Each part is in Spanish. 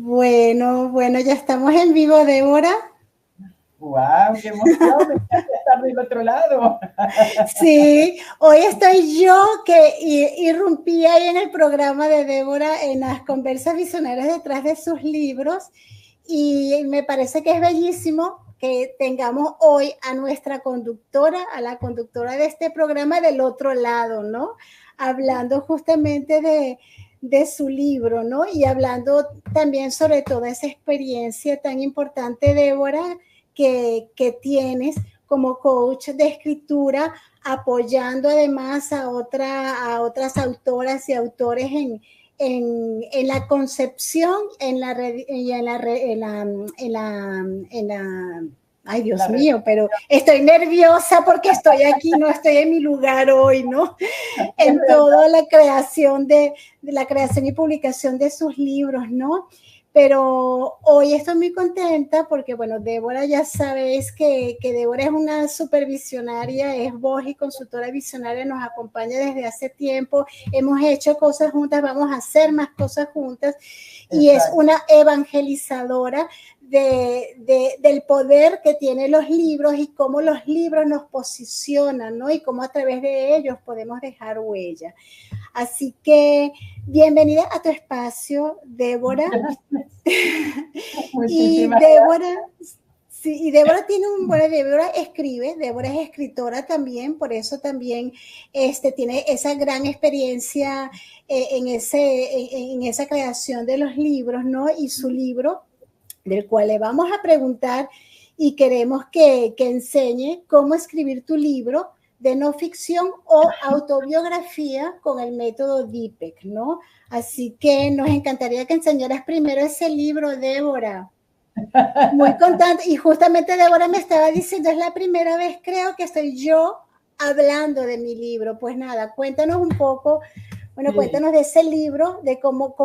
Bueno, ya estamos en vivo, Débora. ¡Guau! ¡Qué emoción! Me encanta estar del otro lado. Sí, hoy estoy yo que irrumpí ahí en el programa de Débora en las conversas visionarias detrás de sus libros y me parece que es bellísimo que tengamos hoy a nuestra conductora, a la conductora de este programa del otro lado, ¿no? Hablando justamente de su libro, ¿no? Y hablando también sobre toda esa experiencia tan importante, Débora, que tienes como coach de escritura, apoyando además a otras autoras y autores en la concepción, ay Dios mío, pero estoy nerviosa porque estoy aquí, no estoy en mi lugar hoy, ¿no? En toda la creación de la creación y publicación de sus libros, ¿no? Pero hoy estoy muy contenta porque, bueno, Débora ya sabéis que Débora es una supervisionaria, es voz y consultora visionaria, nos acompaña desde hace tiempo, hemos hecho cosas juntas, vamos a hacer más cosas juntas y es una evangelizadora del poder que tienen los libros y cómo los libros nos posicionan, ¿no? Y cómo a través de ellos podemos dejar huella. Así que bienvenida a tu espacio, Débora. Y Débora, sí, y Débora tiene Débora escribe, Débora es escritora también, por eso también tiene esa gran experiencia en esa creación de los libros, ¿no? Y su libro, del cual le vamos a preguntar y queremos que enseñe cómo escribir tu libro de no ficción o autobiografía con el método DIPEC, ¿no? Así que nos encantaría que enseñaras primero ese libro, Débora. Muy contenta. Y justamente Débora me estaba diciendo, es la primera vez creo que estoy yo hablando de mi libro. Pues nada, cuéntanos un poco, bueno, cuéntanos de ese libro, de cómo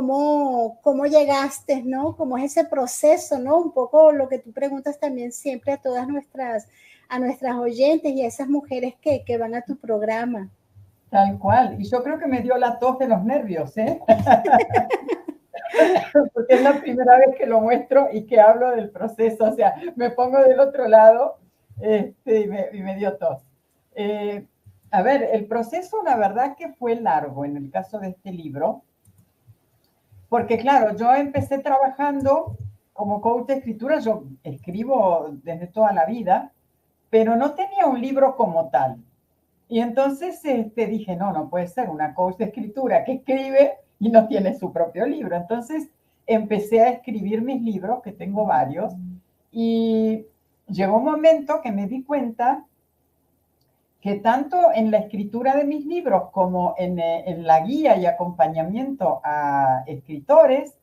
llegaste, ¿no? Cómo es ese proceso, ¿no? Un poco lo que tú preguntas también siempre a todas nuestras oyentes y a esas mujeres que van a tu programa. Tal cual. Y yo creo que me dio la tos de los nervios, ¿eh? Porque es la primera vez que lo muestro y que hablo del proceso. O sea, me pongo del otro lado y me dio tos. A ver, el proceso, la verdad que fue largo en el caso de este libro. Porque claro, yo empecé trabajando como coach de escritura. Yo escribo desde toda la vida, pero no tenía un libro como tal. Y entonces dije, no puede ser una coach de escritura que escribe y no tiene su propio libro. Entonces empecé a escribir mis libros, que tengo varios, y llegó un momento que me di cuenta que tanto en la escritura de mis libros como en la guía y acompañamiento a escritores,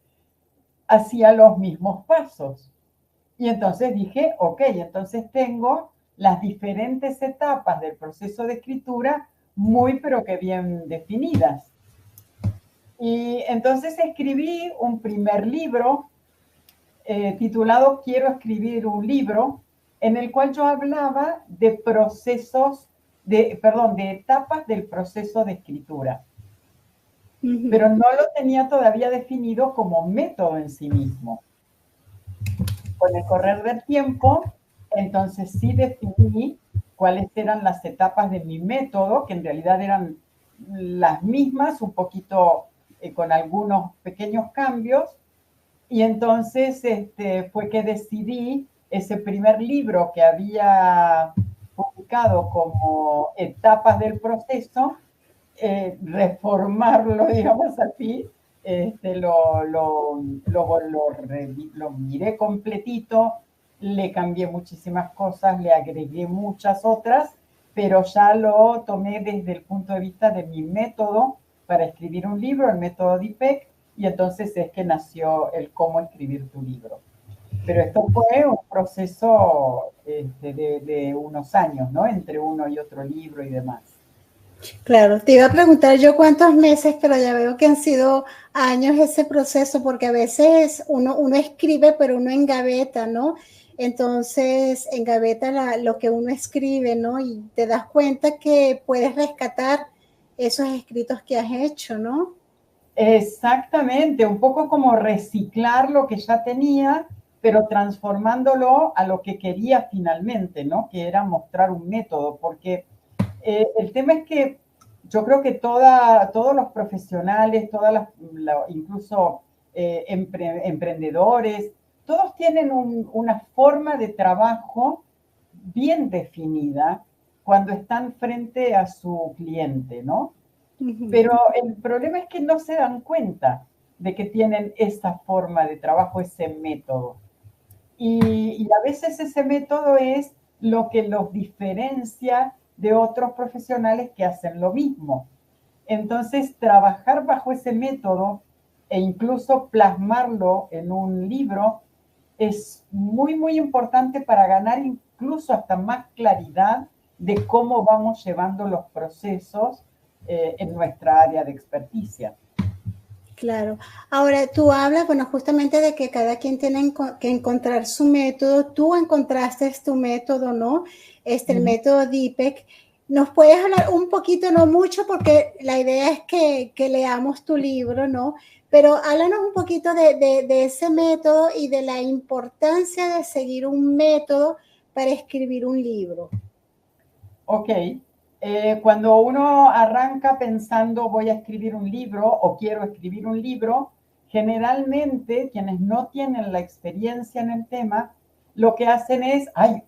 hacía los mismos pasos. Y entonces dije, ok, entonces tengo las diferentes etapas del proceso de escritura muy pero que bien definidas. Y entonces escribí un primer libro titulado Quiero escribir un libro, en el cual yo hablaba de procesos, de etapas del proceso de escritura. Pero no lo tenía todavía definido como método en sí mismo. Con el correr del tiempo, entonces sí definí cuáles eran las etapas de mi método, que en realidad eran las mismas, un poquito con algunos pequeños cambios, y entonces fue que decidí ese primer libro que había publicado como etapas del proceso, reformarlo, digamos así, lo miré completito, le cambié muchísimas cosas, le agregué muchas otras, pero ya lo tomé desde el punto de vista de mi método para escribir un libro, el método DIPEC, y entonces es que nació el cómo escribir tu libro. Pero esto fue un proceso de unos años, ¿no? Entre uno y otro libro y demás. Claro, te iba a preguntar yo cuántos meses, pero ya veo que han sido años ese proceso, porque a veces uno escribe, pero uno engaveta, ¿no? Entonces, engaveta lo que uno escribe, ¿no? Y te das cuenta que puedes rescatar esos escritos que has hecho, ¿no? Exactamente, un poco como reciclar lo que ya tenía, pero transformándolo a lo que quería finalmente, ¿no? Que era mostrar un método, porque el tema es que yo creo que todos los profesionales, incluso emprendedores, todos tienen una forma de trabajo bien definida cuando están frente a su cliente, ¿no? Pero el problema es que no se dan cuenta de que tienen esa forma de trabajo, ese método. Y a veces ese método es lo que los diferencia de otros profesionales que hacen lo mismo. Entonces, trabajar bajo ese método e incluso plasmarlo en un libro es muy, muy importante para ganar incluso hasta más claridad de cómo vamos llevando los procesos en nuestra área de experticia. Claro. Ahora, tú hablas, bueno, justamente de que cada quien tiene que encontrar su método. Tú encontraste tu método, ¿no? El método DIPEC. ¿Nos puedes hablar un poquito, no mucho, porque la idea es que leamos tu libro, ¿no? Pero háblanos un poquito de ese método y de la importancia de seguir un método para escribir un libro. Ok. Cuando uno arranca pensando voy a escribir un libro o quiero escribir un libro, generalmente quienes no tienen la experiencia en el tema, lo que hacen es, hay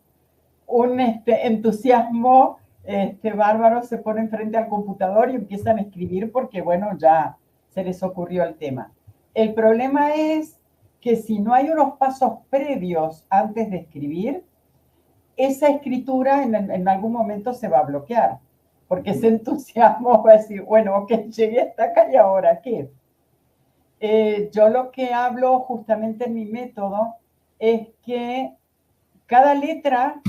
un entusiasmo bárbaro, se ponen frente al computador y empiezan a escribir porque, bueno, ya se les ocurrió el tema. El problema es que si no hay unos pasos previos antes de escribir, esa escritura en algún momento se va a bloquear, porque ese entusiasmo va a decir, bueno, ok, llegué hasta acá y ahora qué. Yo lo que hablo justamente en mi método es que cada letra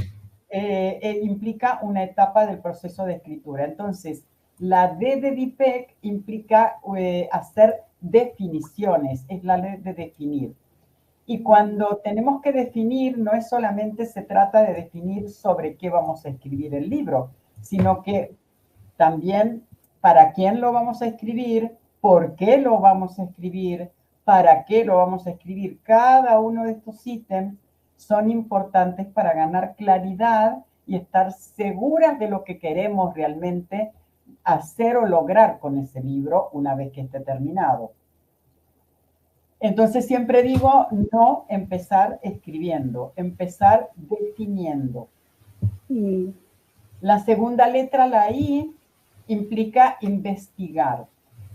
implica una etapa del proceso de escritura. Entonces, la D de DIPEC implica hacer definiciones, es la ley de definir. Y cuando tenemos que definir, no es solamente se trata de definir sobre qué vamos a escribir el libro, sino que también para quién lo vamos a escribir, por qué lo vamos a escribir, para qué lo vamos a escribir. Cada uno de estos ítems son importantes para ganar claridad y estar seguras de lo que queremos realmente hacer o lograr con ese libro una vez que esté terminado. Entonces siempre digo, no empezar escribiendo, empezar definiendo. La segunda letra, la I, implica investigar.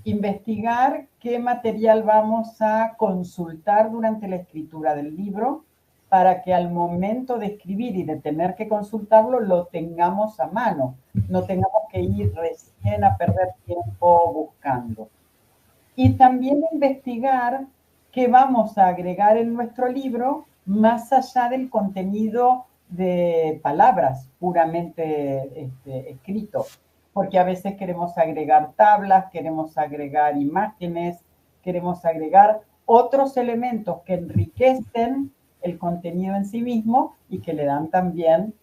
Investigar qué material vamos a consultar durante la escritura del libro para que al momento de escribir y de tener que consultarlo lo tengamos a mano, no tengamos que ir recién a perder tiempo buscando. Y también investigar qué vamos a agregar en nuestro libro más allá del contenido de palabras puramente escrito, porque a veces queremos agregar tablas, queremos agregar imágenes, queremos agregar otros elementos que enriquecen el contenido en sí mismo y que le dan también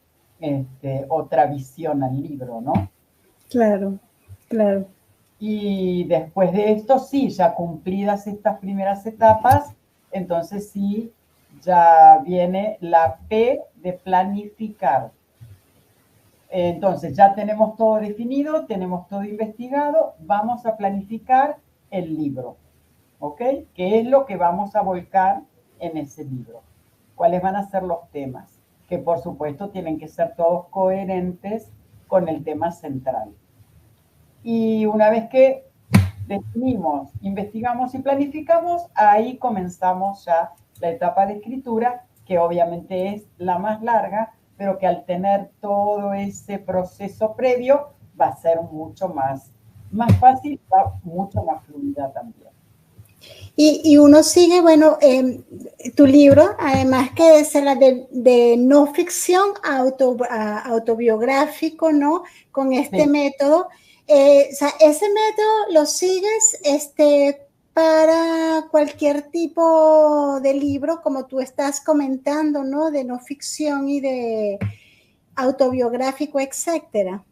otra visión al libro, ¿no? Claro, claro. Y después de esto, sí, ya cumplidas estas primeras etapas, entonces sí, ya viene la P de planificar. Entonces ya tenemos todo definido, tenemos todo investigado, vamos a planificar el libro, ¿ok? ¿Qué es lo que vamos a volcar en ese libro? ¿Cuáles van a ser los temas? Que por supuesto tienen que ser todos coherentes con el tema central. Y una vez que definimos, investigamos y planificamos, ahí comenzamos ya la etapa de escritura, que obviamente es la más larga, pero que al tener todo ese proceso previo va a ser mucho más fácil, va mucho más fluida también. Y uno sigue, bueno, tu libro, además que es la de no ficción autobiográfico, ¿no? Con este método. O sea, ese método lo sigues para cualquier tipo de libro, como tú estás comentando, ¿no? De no ficción y de autobiográfico, etcétera.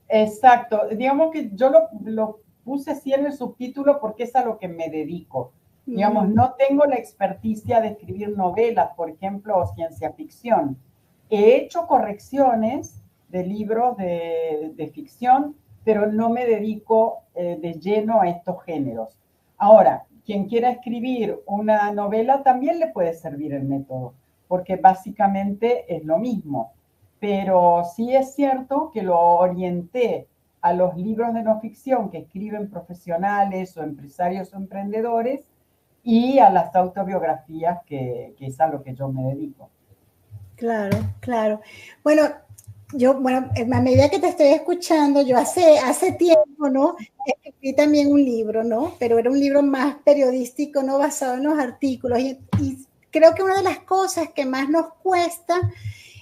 Exacto. Digamos que yo lo puse así en el subtítulo porque es a lo que me dedico. Digamos, no tengo la experticia de escribir novelas, por ejemplo, o ciencia ficción. He hecho correcciones de libros de ficción, pero no me dedico de lleno a estos géneros. Ahora, quien quiera escribir una novela también le puede servir el método, porque básicamente es lo mismo. Pero sí es cierto que lo orienté a los libros de no ficción que escriben profesionales o empresarios o emprendedores y a las autobiografías, que es a lo que yo me dedico. Claro, claro. Bueno, a medida que te estoy escuchando, yo hace tiempo, ¿no? Escribí también un libro, ¿no? Pero era un libro más periodístico, ¿no? Basado en los artículos. Y creo que una de las cosas que más nos cuesta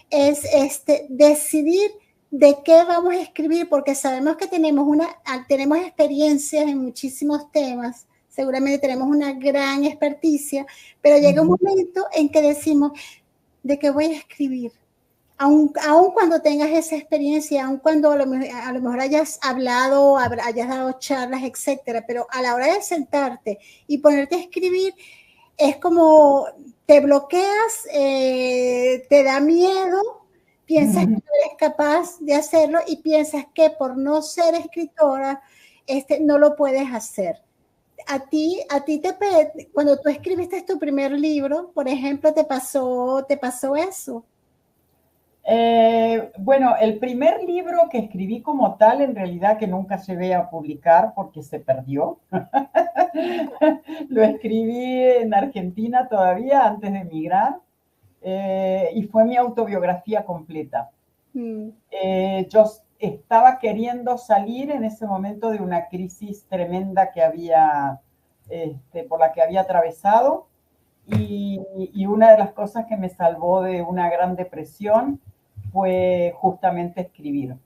es decidir de qué vamos a escribir, porque sabemos que tenemos experiencias en muchísimos temas, seguramente tenemos una gran experticia, pero llega un momento en que decimos, ¿de qué voy a escribir? Aun cuando tengas esa experiencia, aun cuando a lo mejor hayas hablado, hayas dado charlas, etcétera, pero a la hora de sentarte y ponerte a escribir, es como te bloqueas, te da miedo, piensas que no eres capaz de hacerlo y piensas que por no ser escritora, no lo puedes hacer. Cuando tú escribiste tu primer libro, por ejemplo, ¿te pasó eso? Bueno, el primer libro que escribí como tal, en realidad que nunca llegué a publicar porque se perdió. Lo escribí en Argentina todavía, antes de emigrar, y fue mi autobiografía completa. Yo estaba queriendo salir en ese momento de una crisis tremenda que había, por la que había atravesado, y una de las cosas que me salvó de una gran depresión fue justamente escribir.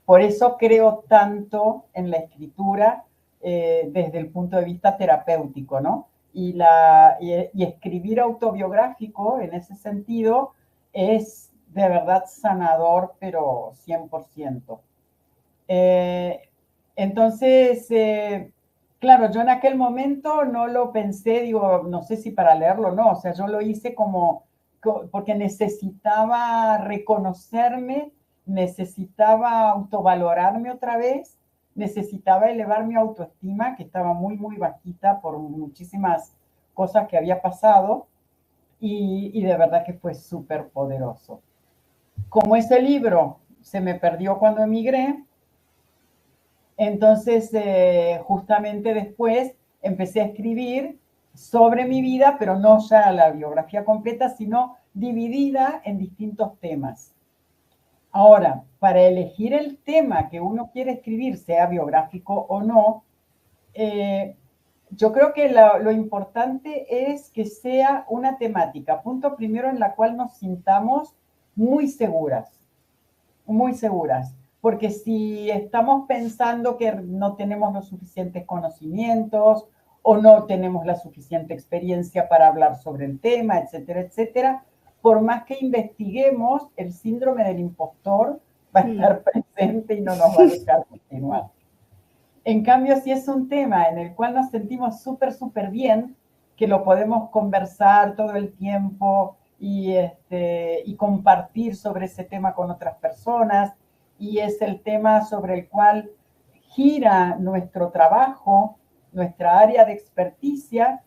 Por eso creo tanto en la escritura desde el punto de vista terapéutico, ¿no? Y escribir autobiográfico en ese sentido es de verdad sanador, pero 100%. Entonces, claro, yo en aquel momento no lo pensé, digo, no sé si para leerlo o no, o sea, yo lo hice como porque necesitaba reconocerme, necesitaba autovalorarme otra vez, necesitaba elevar mi autoestima, que estaba muy, muy bajita por muchísimas cosas que había pasado, y de verdad que fue súper poderoso. Como ese libro se me perdió cuando emigré, entonces justamente después empecé a escribir sobre mi vida, pero no ya la biografía completa, sino dividida en distintos temas. Ahora, para elegir el tema que uno quiere escribir, sea biográfico o no, yo creo que lo importante es que sea una temática, punto primero, en la cual nos sintamos muy seguras, muy seguras. Porque si estamos pensando que no tenemos los suficientes conocimientos o no tenemos la suficiente experiencia para hablar sobre el tema, etcétera, etcétera, por más que investiguemos, el síndrome del impostor va a estar presente y no nos va a dejar continuar. En cambio, si es un tema en el cual nos sentimos súper, súper bien, que lo podemos conversar todo el tiempo y compartir sobre ese tema con otras personas, y es el tema sobre el cual gira nuestro trabajo, nuestra área de experticia,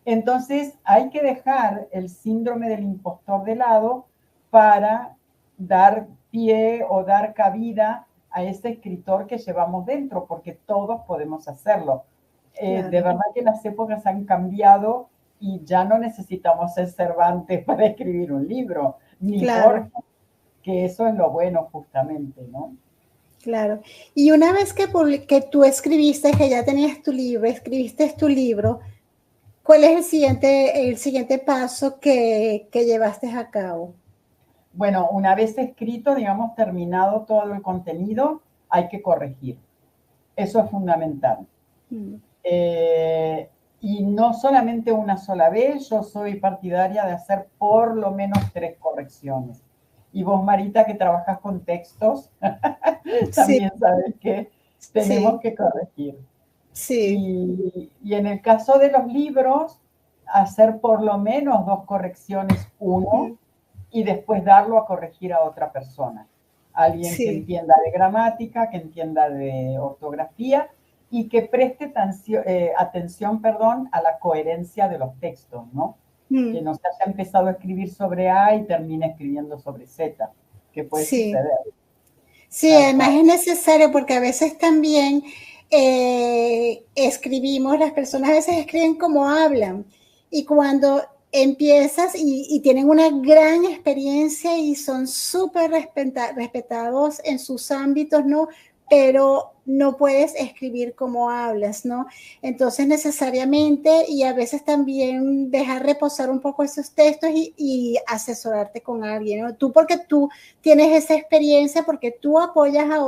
entonces hay que dejar el síndrome del impostor de lado para dar pie o dar cabida a ese escritor que llevamos dentro, porque todos podemos hacerlo. Claro. De verdad que las épocas han cambiado y ya no necesitamos ser Cervantes para escribir un libro, ni Borges, que eso es lo bueno justamente, ¿no? Claro. Y una vez que tú escribiste, que ya tenías tu libro, escribiste tu libro, ¿cuál es el siguiente paso que llevaste a cabo? Bueno, una vez escrito, digamos, terminado todo el contenido, hay que corregir. Eso es fundamental. Y no solamente una sola vez, yo soy partidaria de hacer por lo menos 3 correcciones. Y vos, Marita, que trabajas con textos, también sabes que tenemos que corregir. Sí. Y en el caso de los libros, hacer por lo menos 2 correcciones, uno, y después darlo a corregir a otra persona. Alguien que Sí. entienda de gramática, que entienda de ortografía y que preste atención, perdón, a la coherencia de los textos, ¿no? Que no se haya empezado a escribir sobre A y termine escribiendo sobre Z, que puede Sí. suceder. Sí, además es necesario porque a veces también escribimos, las personas a veces escriben como hablan y cuando empiezas y tienen una gran experiencia y son súper respetados en sus ámbitos, ¿no? Pero no puedes escribir como hablas, ¿no? Entonces necesariamente y a veces también dejar reposar un poco esos textos y asesorarte con alguien, ¿no? Tú porque tú tienes esa experiencia, porque tú apoyas a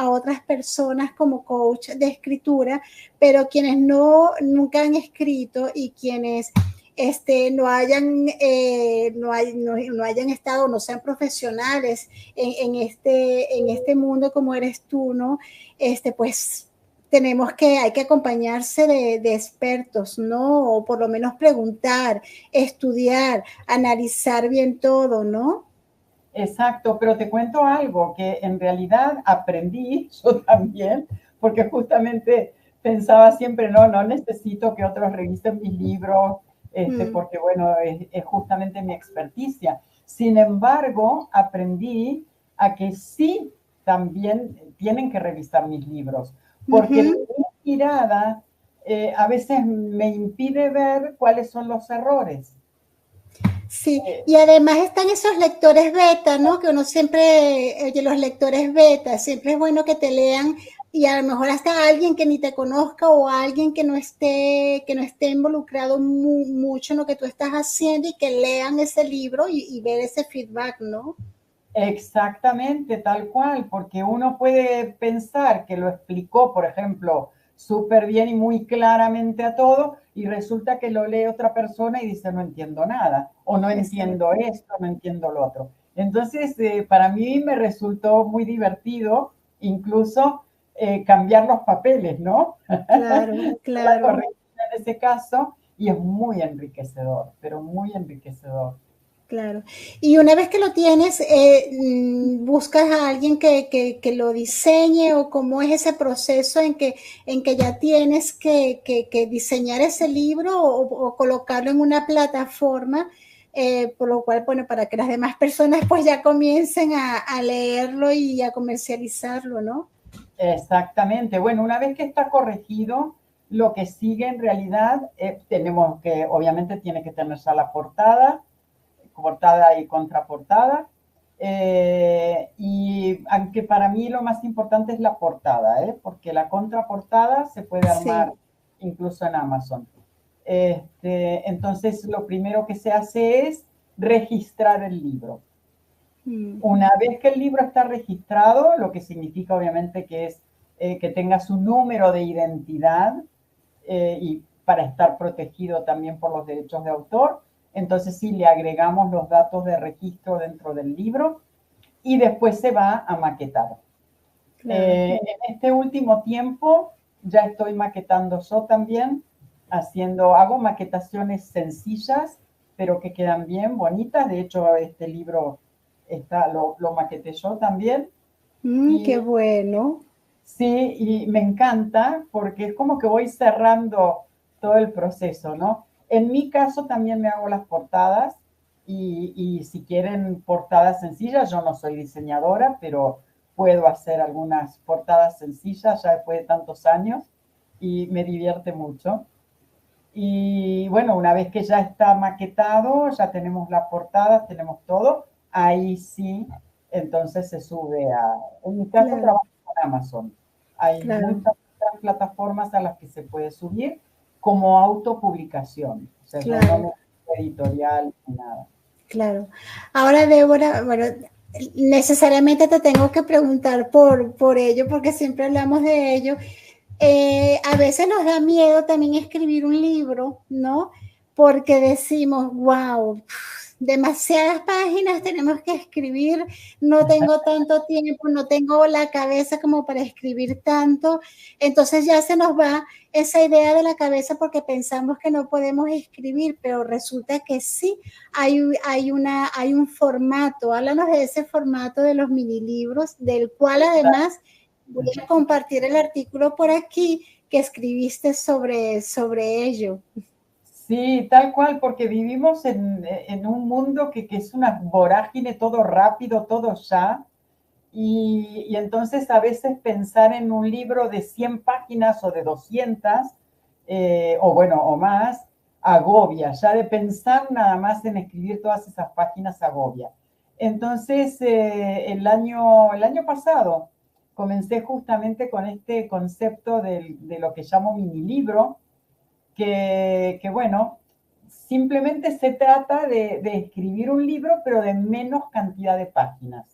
otras personas como coach de escritura, pero quienes nunca han escrito y quienes no hayan estado, no sean profesionales en este mundo como eres tú, ¿no? Pues hay que acompañarse de expertos, ¿no? O por lo menos preguntar, estudiar, analizar bien todo, ¿no? Exacto, pero te cuento algo que en realidad aprendí yo también, porque justamente pensaba siempre, no necesito que otros revisen mis libros, porque bueno, es justamente mi experticia. Sin embargo, aprendí a que sí también tienen que revisar mis libros, porque mi mirada a veces me impide ver cuáles son los errores. Sí, y además están esos lectores beta, ¿no? Que uno siempre, oye, los lectores beta, siempre es bueno que te lean y a lo mejor hasta alguien que ni te conozca o alguien que no esté involucrado mucho en lo que tú estás haciendo y que lean ese libro y ver ese feedback, ¿no? Exactamente, tal cual, porque uno puede pensar que lo explicó, por ejemplo, súper bien y muy claramente a todo, y resulta que lo lee otra persona y dice, no entiendo nada, o no entiendo esto, no entiendo lo otro. Entonces, para mí me resultó muy divertido, incluso cambiar los papeles, ¿no? Claro, La claro. corrección en ese caso, y es muy enriquecedor, pero muy enriquecedor. Claro. Y una vez que lo tienes, ¿buscas a alguien que lo diseñe o cómo es ese proceso en que ya tienes que diseñar ese libro o colocarlo en una plataforma, por lo cual, bueno, para que las demás personas pues ya comiencen a leerlo y a comercializarlo, ¿no? Exactamente. Bueno, una vez que está corregido, lo que sigue en realidad tenemos que, obviamente tiene que tener ya la portada y contraportada. Y aunque para mí lo más importante es la portada, porque la contraportada se puede armar Sí. incluso en Amazon. Entonces, lo primero que se hace es registrar el libro. Una vez que el libro está registrado, lo que significa obviamente que es que tenga su número de identidad y para estar protegido también por los derechos de autor, entonces sí le agregamos los datos de registro dentro del libro y después se va a maquetar. Claro. En este último tiempo ya estoy maquetando yo también, hago maquetaciones sencillas, pero que quedan bien bonitas. De hecho, este libro lo maqueté yo también. Qué Y bueno. sí, y me encanta porque es como que voy cerrando todo el proceso, ¿no? En mi caso también me hago las portadas y si quieren portadas sencillas, yo no soy diseñadora, pero puedo hacer algunas portadas sencillas ya después de tantos años y me divierte mucho. Y bueno, una vez que ya está maquetado, ya tenemos las portadas, tenemos todo, ahí sí, entonces se sube en mi caso Claro, trabajo con Amazon. Hay claro, muchas otras plataformas a las que se puede subir como autopublicación. O sea, yo no claro. necesito editorial ni nada. Claro. Ahora, Débora, bueno, necesariamente te tengo que preguntar por ello, porque siempre hablamos de ello. A veces nos da miedo también escribir un libro, ¿no? Porque decimos, wow, demasiadas páginas tenemos que escribir, no tengo tanto tiempo, no tengo la cabeza como para escribir tanto, entonces ya se nos va esa idea de la cabeza porque pensamos que no podemos escribir, pero resulta que sí, hay un formato. Háblanos de ese formato de los mini libros, del cual además voy a compartir el artículo por aquí que escribiste sobre ello. Sí, tal cual, porque vivimos en un mundo que es una vorágine, todo rápido, todo ya. Y entonces a veces pensar en un libro de 100 páginas o de 200, o bueno, o más, agobia. Ya de pensar nada más en escribir todas esas páginas agobia. Entonces, el año pasado comencé justamente con este concepto de lo que llamo mini libro, que bueno, simplemente se trata de escribir un libro, pero de menos cantidad de páginas.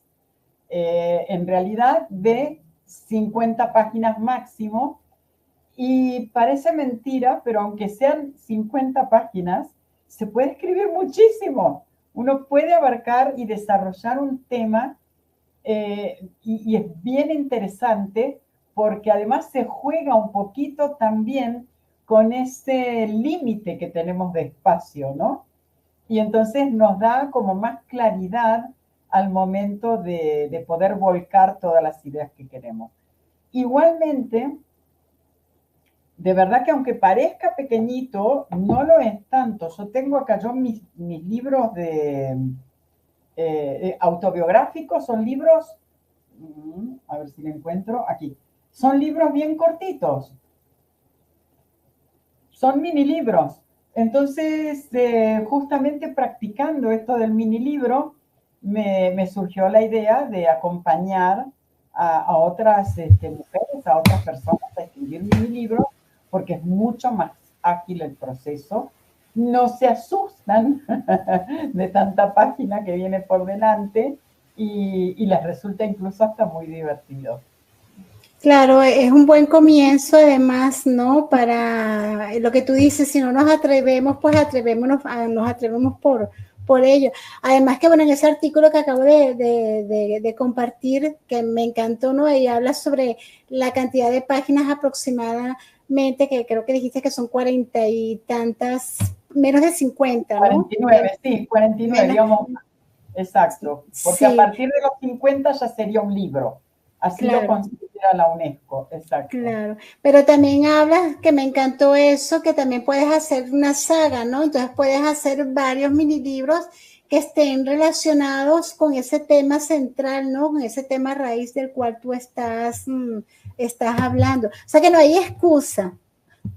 En realidad de 50 páginas máximo, y parece mentira, pero aunque sean 50 páginas, se puede escribir muchísimo. Uno puede abarcar y desarrollar un tema, y es bien interesante porque además se juega un poquito también con ese límite que tenemos de espacio, ¿no? Y entonces nos da como más claridad al momento de poder volcar todas las ideas que queremos. Igualmente, de verdad que aunque parezca pequeñito, no lo es tanto. Yo tengo acá mis libros autobiográficos, son libros, a ver si lo encuentro, aquí. Son libros bien cortitos, son mini libros. Entonces, justamente practicando esto del mini libro, me surgió la idea de acompañar a otras mujeres, a otras personas a escribir mini libros, porque es mucho más ágil el proceso. No se asustan de tanta página que viene por delante y les resulta incluso hasta muy divertido. Claro, es un buen comienzo además, ¿no? Para lo que tú dices, si no nos atrevemos, pues nos atrevemos por ello. Además que, bueno, en ese artículo que acabo de compartir, que me encantó, ¿no? Ahí habla sobre la cantidad de páginas aproximadamente, que creo que dijiste que son 40 y tantas, menos de 50, ¿no? 49, sí, 49, Menos, digamos. Exacto, porque a sí, partir de los 50 ya sería un libro. Así lo claro. considera la UNESCO, exacto. Claro, pero también hablas que me encantó eso, que también puedes hacer una saga, ¿no? Entonces puedes hacer varios mini libros que estén relacionados con ese tema central, ¿no? Con ese tema raíz del cual tú estás hablando. O sea que no hay excusa.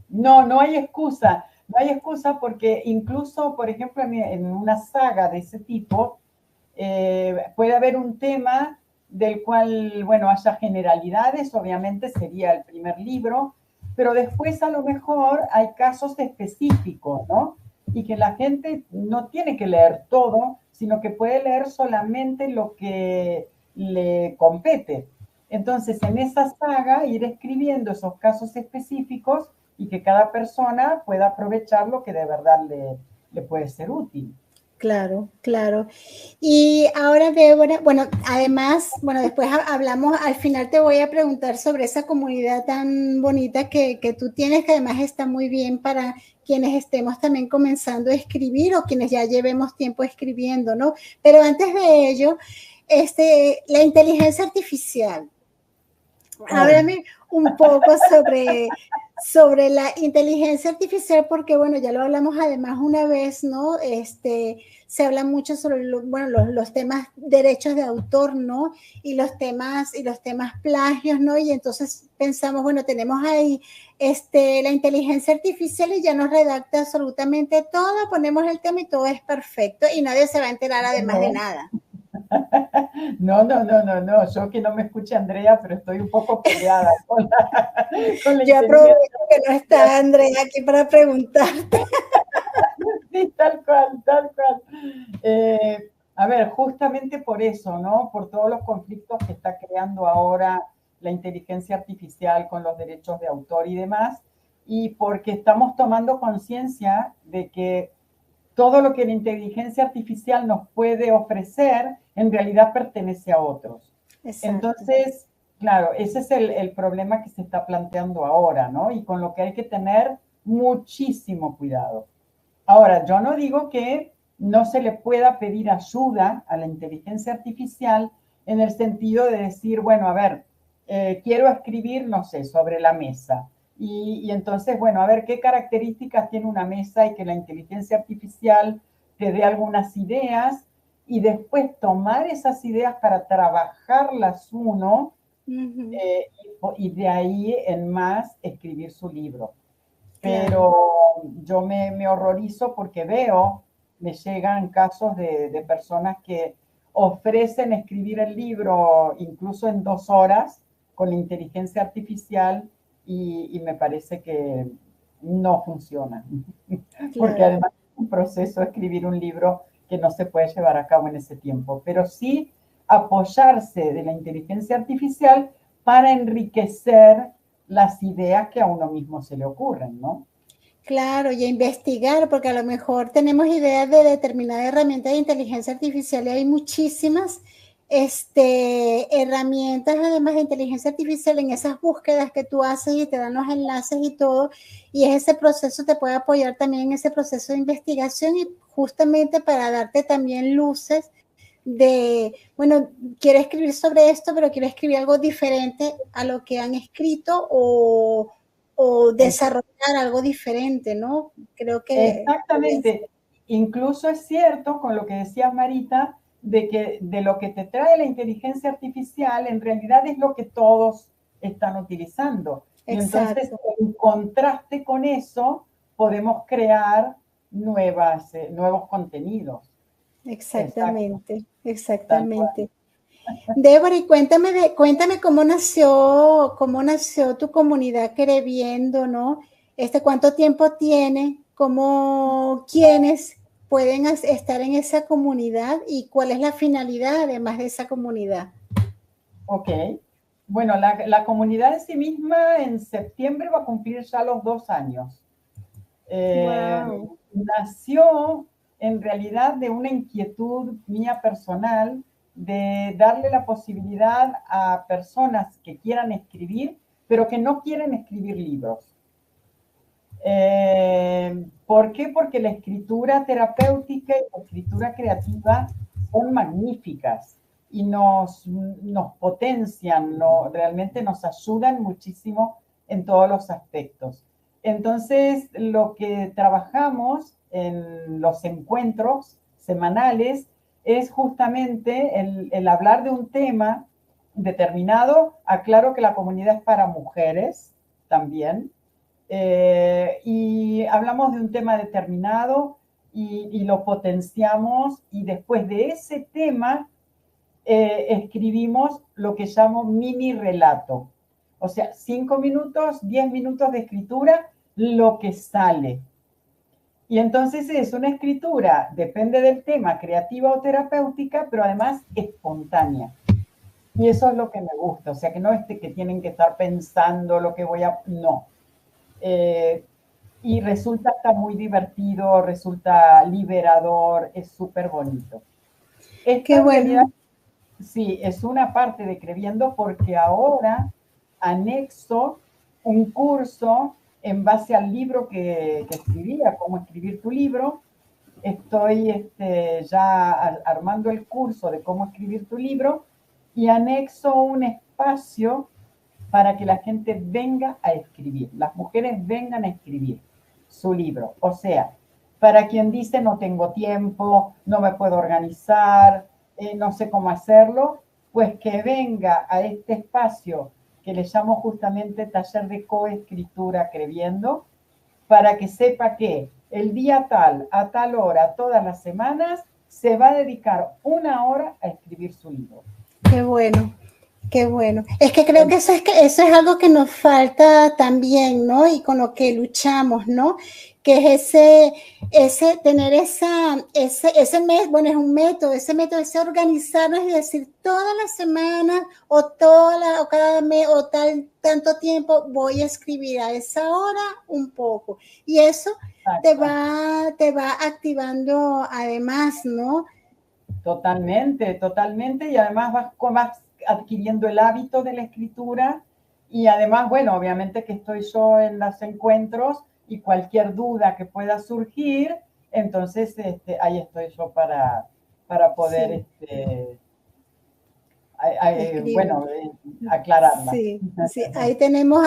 No, no hay excusa. No hay excusa porque incluso, por ejemplo, en una saga de ese tipo, puede haber un tema del cual, bueno, haya generalidades, obviamente sería el primer libro, pero después a lo mejor hay casos específicos, ¿no? Y que la gente no tiene que leer todo, sino que puede leer solamente lo que le compete. Entonces, en esa saga, ir escribiendo esos casos específicos y que cada persona pueda aprovechar lo que de verdad le puede ser útil. Claro, claro. Y ahora, Débora, bueno, además, bueno, después hablamos, al final te voy a preguntar sobre esa comunidad tan bonita que tú tienes, que además está muy bien para quienes estemos también comenzando a escribir o quienes ya llevemos tiempo escribiendo, ¿no? Pero antes de ello, la inteligencia artificial. Ay. Háblame un poco sobre la inteligencia artificial, porque bueno, ya lo hablamos además una vez, ¿no? Se habla mucho sobre bueno, los temas derechos de autor, ¿no? Y los temas plagios, ¿no? Y entonces pensamos, bueno, tenemos ahí la inteligencia artificial y ya nos redacta absolutamente todo, ponemos el tema y todo es perfecto y nadie se va a enterar además de No, nada. no, no, no, no, no. Yo que no me escuche Andrea, pero estoy un poco peleada con la Yo inteligencia aprovecho que no está artificial. Andrea aquí para preguntarte. Sí, tal cual, tal cual. A ver, justamente por eso, ¿no? Por todos los conflictos que está creando ahora la inteligencia artificial con los derechos de autor y demás, y porque estamos tomando conciencia de que todo lo que la inteligencia artificial nos puede ofrecer en realidad pertenece a otros. Exacto. Entonces, claro, ese es el problema que se está planteando ahora, ¿no? Y con lo que hay que tener muchísimo cuidado. Ahora, yo no digo que no se le pueda pedir ayuda a la inteligencia artificial en el sentido de decir, bueno, a ver, quiero escribir, no sé, sobre la mesa. Y entonces, bueno, a ver qué características tiene una mesa y que la inteligencia artificial te dé algunas ideas y después tomar esas ideas para trabajarlas uno y de ahí en más escribir su libro. Pero yo me horrorizo porque veo, me llegan casos de personas que ofrecen escribir el libro incluso en 2 horas con la inteligencia artificial y me parece que no funciona. Porque Claro. además es un proceso escribir un libro que no se puede llevar a cabo en ese tiempo, pero sí apoyarse de la inteligencia artificial para enriquecer las ideas que a uno mismo se le ocurren, ¿no? Claro, y a investigar, porque a lo mejor tenemos ideas de determinada herramienta de inteligencia artificial y hay muchísimas herramientas, además de inteligencia artificial, en esas búsquedas que tú haces y te dan los enlaces y todo, y ese proceso te puede apoyar también en ese proceso de investigación y justamente para darte también luces de, bueno, quiero escribir sobre esto, pero quiero escribir algo diferente a lo que han escrito o desarrollar algo diferente, ¿no? Creo que Exactamente. Incluso es cierto con lo que decías, Marita, de que de lo que te trae la inteligencia artificial en realidad es lo que todos están utilizando. Y entonces, exacto, en contraste con eso, podemos crear nuevos contenidos. Exacto, exactamente, tal cual. exactamente. Débora, y cuéntame cómo nació tu comunidad Quereviendo, ¿no? ¿Cuánto tiempo tiene? ¿Quiénes pueden estar en esa comunidad y cuál es la finalidad además de esa comunidad? Ok. Bueno, la comunidad en sí misma en septiembre va a cumplir ya los 2 años. Wow. Nació en realidad de una inquietud mía personal de darle la posibilidad a personas que quieran escribir, pero que no quieren escribir libros. ¿Por qué? Porque la escritura terapéutica y la escritura creativa son magníficas y nos potencian, realmente nos ayudan muchísimo en todos los aspectos. Entonces, lo que trabajamos en los encuentros semanales es justamente el hablar de un tema determinado. Aclaro que la comunidad es para mujeres también, y hablamos de un tema determinado y lo potenciamos y después de ese tema escribimos lo que llamo mini relato. O sea, 5 minutos, 10 minutos de escritura, lo que sale. Y entonces es una escritura, depende del tema, creativa o terapéutica, pero además espontánea. Y eso es lo que me gusta, o sea, que no es que tienen que estar pensando lo que voy a... No. Y resulta hasta muy divertido, resulta liberador, es súper bonito. Qué Esta en realidad, bueno. sí, es una parte de Creviendo porque ahora anexo un curso en base al libro que escribía, cómo escribir tu libro. Estoy ya armando el curso de cómo escribir tu libro y anexo un espacio para que la gente venga a escribir, las mujeres vengan a escribir su libro. O sea, para quien dice no tengo tiempo, no me puedo organizar, no sé cómo hacerlo, pues que venga a este espacio que le llamo justamente taller de coescritura Creviendo, para que sepa que el día tal, a tal hora, todas las semanas, se va a dedicar 1 hora a escribir su libro. Qué bueno. Qué bueno. Es que creo que eso es algo que nos falta también, ¿no? Y con lo que luchamos, ¿no? Que es tener ese mes, bueno, es un método, ese organizarnos y decir todas las semanas o cada mes tanto tiempo voy a escribir a esa hora un poco. Y eso te va activando además, ¿no? Totalmente, totalmente, y además vas adquiriendo el hábito de la escritura, y además, bueno, obviamente que estoy yo en los encuentros y cualquier duda que pueda surgir, entonces ahí estoy yo para poder, bueno, aclararla. Sí, sí, tenemos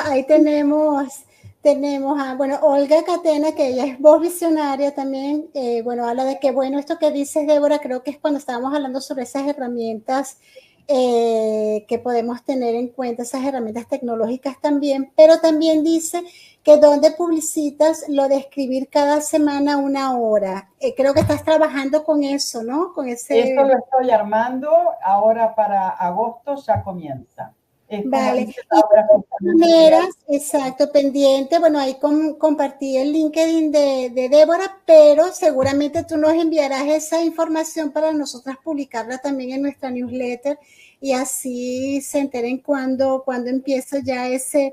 a, bueno, Olga Catena, que ella es voz visionaria también, bueno, habla de que, bueno, esto que dices, Débora, creo que es cuando estábamos hablando sobre esas herramientas que podemos tener en cuenta, esas herramientas tecnológicas también, pero también dice que donde publicitas lo de escribir cada semana 1 hora. Creo que estás trabajando con eso, ¿no? Con ese... Esto lo estoy armando, ahora para agosto ya comienza. Es como vale, dices y ahora, de maneras, exacto, pendiente, bueno, ahí compartí el LinkedIn de Débora, pero seguramente tú nos enviarás esa información para nosotras publicarla también en nuestra newsletter y así se enteren cuando empieza ya ese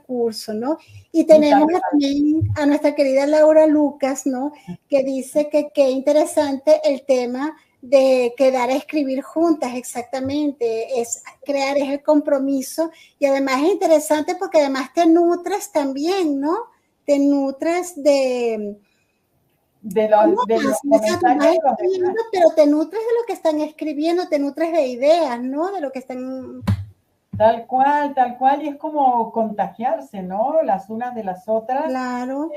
curso, ¿no? Y tenemos también a nuestra querida Laura Lucas, ¿no? Que dice que qué interesante el tema de quedar a escribir juntas, exactamente, es crear ese compromiso y además es interesante porque además te nutres también, ¿no? Te nutres de los comentarios. Pero te nutres de lo que están escribiendo, te nutres de ideas, ¿no? De lo que están... Tal cual, y es como contagiarse, ¿no? Las unas de las otras. Claro.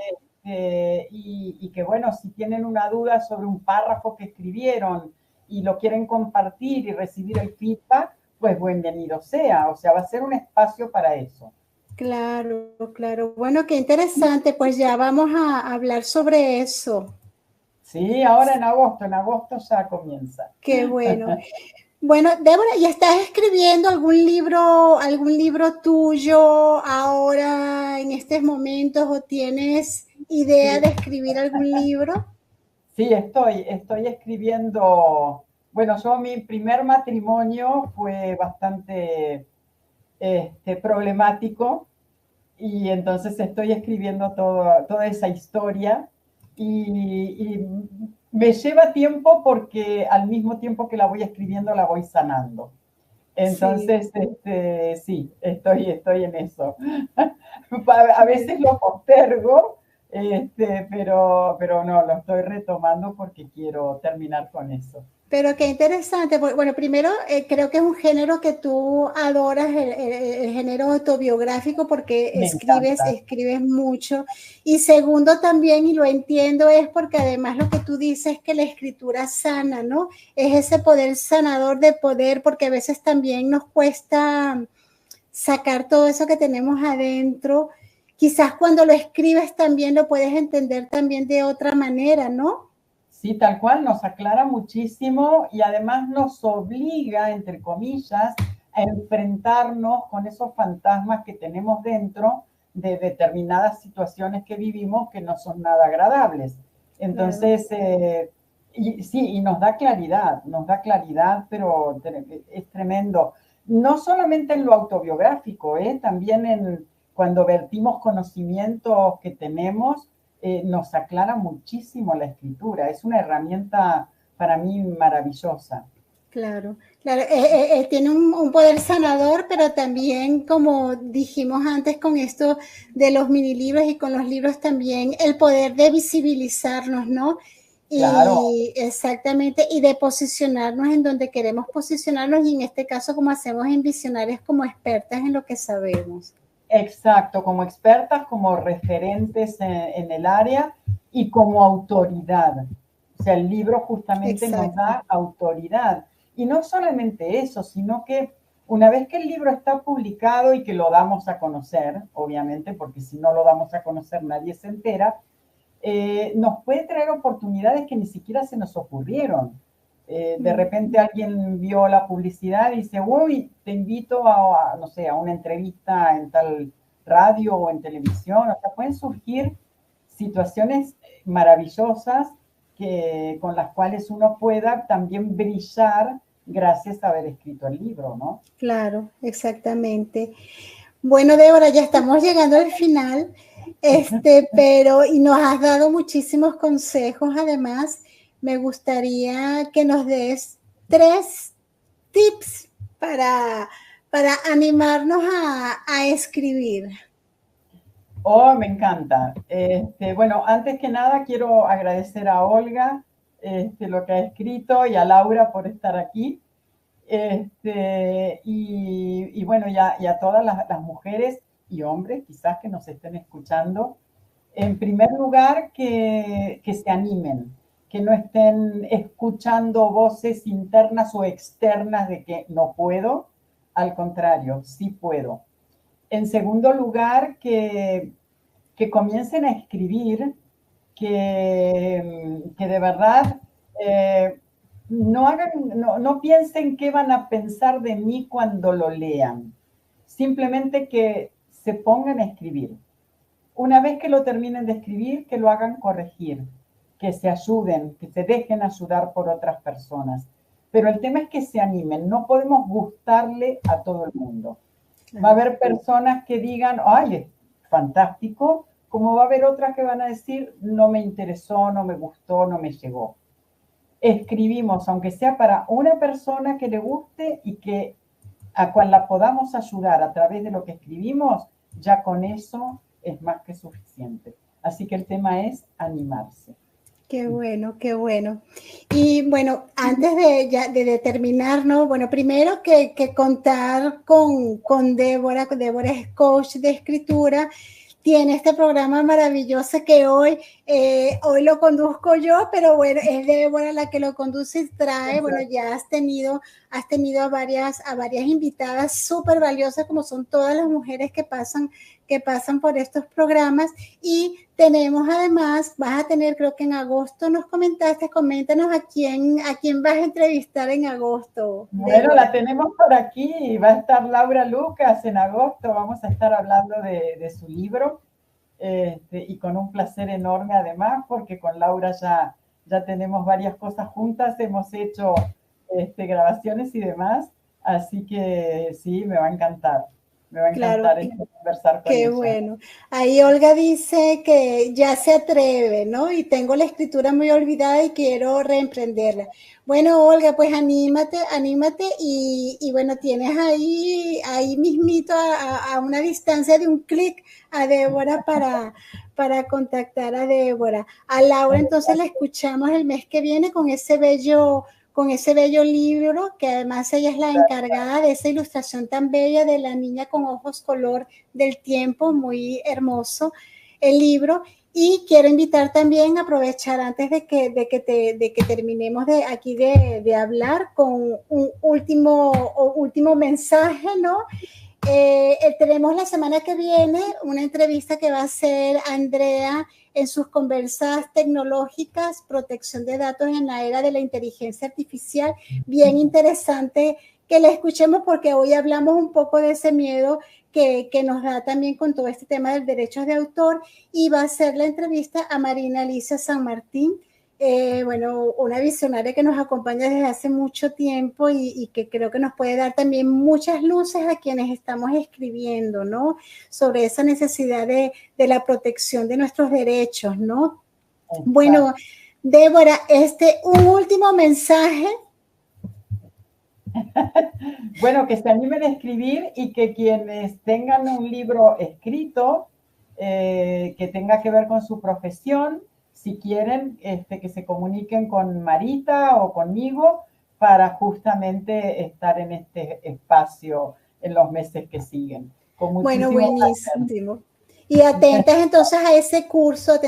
Y que bueno, si tienen una duda sobre un párrafo que escribieron y lo quieren compartir y recibir el feedback, pues bienvenido sea, o sea, va a ser un espacio para eso. Claro, claro. Bueno, qué interesante, pues ya vamos a hablar sobre eso. Sí, ahora en agosto ya comienza. Qué bueno. Bueno, Débora, ¿ya estás escribiendo algún libro tuyo ahora en estos momentos o tienes idea de escribir algún libro? Sí, estoy escribiendo. Bueno, mi primer matrimonio fue bastante problemático y entonces estoy escribiendo toda esa historia y me lleva tiempo porque al mismo tiempo que la voy escribiendo la voy sanando. Entonces, sí, estoy en eso. A veces lo postergo, pero no, lo estoy retomando porque quiero terminar con eso. Pero qué interesante. Bueno, primero, creo que es un género que tú adoras, el género autobiográfico, porque escribes mucho. Y segundo también, y lo entiendo, es porque además lo que tú dices es que la escritura sana, ¿no? Es ese poder sanador de poder, porque a veces también nos cuesta sacar todo eso que tenemos adentro. Quizás cuando lo escribes también lo puedes entender también de otra manera, ¿no? Sí, tal cual, nos aclara muchísimo y además nos obliga, entre comillas, a enfrentarnos con esos fantasmas que tenemos dentro de determinadas situaciones que vivimos que no son nada agradables. Entonces, y nos da claridad, pero es tremendo. No solamente en lo autobiográfico, también cuando vertimos conocimientos que tenemos, nos aclara muchísimo la escritura. Es una herramienta para mí maravillosa. Claro, claro. Tiene un poder sanador, pero también, como dijimos antes con esto de los mini libros y con los libros también, el poder de visibilizarnos, ¿no? Claro. Y exactamente, y de posicionarnos en donde queremos posicionarnos, y en este caso, como hacemos en Visionarias, como expertas en lo que sabemos. Exacto, como expertas, como referentes en el área y como autoridad. O sea, el libro justamente nos da autoridad. Y no solamente eso, sino que una vez que el libro está publicado y que lo damos a conocer, obviamente, porque si no lo damos a conocer nadie se entera, nos puede traer oportunidades que ni siquiera se nos ocurrieron. De repente alguien vio la publicidad y dice, uy, te invito no sé, a una entrevista en tal radio o en televisión. O sea, pueden surgir situaciones maravillosas con las cuales uno pueda también brillar gracias a haber escrito el libro, ¿no? Claro, exactamente. Bueno, Débora, ya estamos llegando al final. Pero, y nos has dado muchísimos consejos. Además, me gustaría que nos des 3 tips para animarnos a escribir. Oh, me encanta. Bueno, antes que nada quiero agradecer a Olga lo que ha escrito y a Laura por estar aquí. Y bueno, y a todas las mujeres y hombres quizás que nos estén escuchando. En primer lugar, que se animen, que no estén escuchando voces internas o externas de que no puedo, al contrario, sí puedo. En segundo lugar, que comiencen a escribir, que de verdad no piensen qué van a pensar de mí cuando lo lean. Simplemente que se pongan a escribir. Una vez que lo terminen de escribir, que lo hagan corregir, que se ayuden, que se dejen ayudar por otras personas. Pero el tema es que se animen. No podemos gustarle a todo el mundo. Va a haber personas que digan, ay, es fantástico, como va a haber otras que van a decir, no me interesó, no me gustó, no me llegó. Escribimos, aunque sea para una persona que le guste y que a cual la podamos ayudar a través de lo que escribimos, ya con eso es más que suficiente. Así que el tema es animarse. Qué bueno, qué bueno. Y bueno, antes de terminar, ¿no? Bueno, primero que contar con Débora. Débora es coach de escritura. Tiene este programa maravilloso que hoy lo conduzco yo, pero bueno, es Débora la que lo conduce y trae. Bueno, ya has tenido a varias invitadas súper valiosas, como son todas las mujeres que pasan por estos programas. Y tenemos además, vas a tener, creo que en agosto nos comentaste, coméntanos a quién vas a entrevistar en agosto. Bueno, la tenemos por aquí, va a estar Laura Lucas en agosto, vamos a estar hablando de su libro, y con un placer enorme además, porque con Laura ya tenemos varias cosas juntas, hemos hecho grabaciones y demás, así que sí, me va a encantar. Me va a encantar conversar con ella. Qué bueno. Ahí Olga dice que ya se atreve, ¿no? Y tengo la escritura muy olvidada y quiero reemprenderla. Bueno, Olga, pues anímate y bueno, tienes ahí mismito a una distancia de un clic a Débora para contactar a Débora. A Laura entonces la escuchamos el mes que viene con ese bello libro, que además ella es la encargada de esa ilustración tan bella de la niña con ojos color del tiempo, muy hermoso el libro. Y quiero invitar también a aprovechar antes de que terminemos de hablar con un último mensaje, ¿no? Tenemos la semana que viene una entrevista que va a hacer Andrea en sus conversas tecnológicas, protección de datos en la era de la inteligencia artificial. Bien interesante que la escuchemos, porque hoy hablamos un poco de ese miedo que nos da también con todo este tema del derechos de autor, y va a ser la entrevista a Marina Alicia San Martín. Bueno, una visionaria que nos acompaña desde hace mucho tiempo y que creo que nos puede dar también muchas luces a quienes estamos escribiendo, ¿no? Sobre esa necesidad de la protección de nuestros derechos, ¿no? Exacto. Bueno, Débora, un último mensaje. Bueno, que se animen a escribir y que quienes tengan un libro escrito que tenga que ver con su profesión, si quieren, que se comuniquen con Marita o conmigo para justamente estar en este espacio en los meses que siguen. Bueno, buenísimo. Y atentas entonces a ese curso,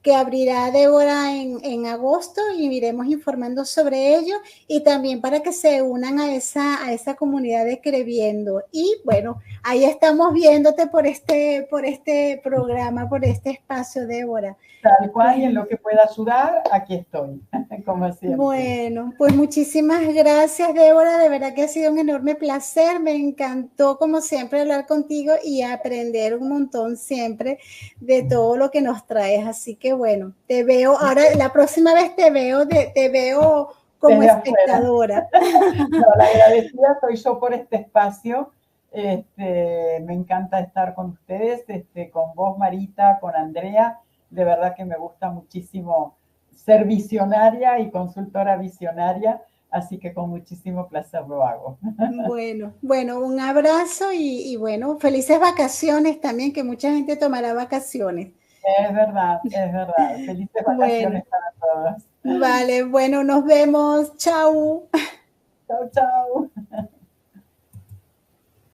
que abrirá Débora en agosto, y iremos informando sobre ello, y también para que se unan a esa comunidad de Escribiendo. Y bueno, ahí estamos viéndote por este programa, por este espacio, Débora. Tal cual, y en lo que pueda ayudar, aquí estoy, como siempre. Bueno, pues muchísimas gracias, Débora. De verdad que ha sido un enorme placer. Me encantó, como siempre, hablar contigo y aprender un montón siempre de todo lo que nos traes. Así que bueno, te veo ahora, la próxima vez te veo como espectadora. No, la agradecida soy yo por este espacio, Me encanta estar con ustedes, con vos, Marita, con Andrea. De verdad que me gusta muchísimo ser visionaria y consultora visionaria, así que con muchísimo placer lo hago. Bueno, un abrazo y bueno, felices vacaciones también, que mucha gente tomará vacaciones. Es verdad, es verdad. Felices Bueno, vacaciones para todos. vale, bueno, nos vemos. Chao. Chao, chao.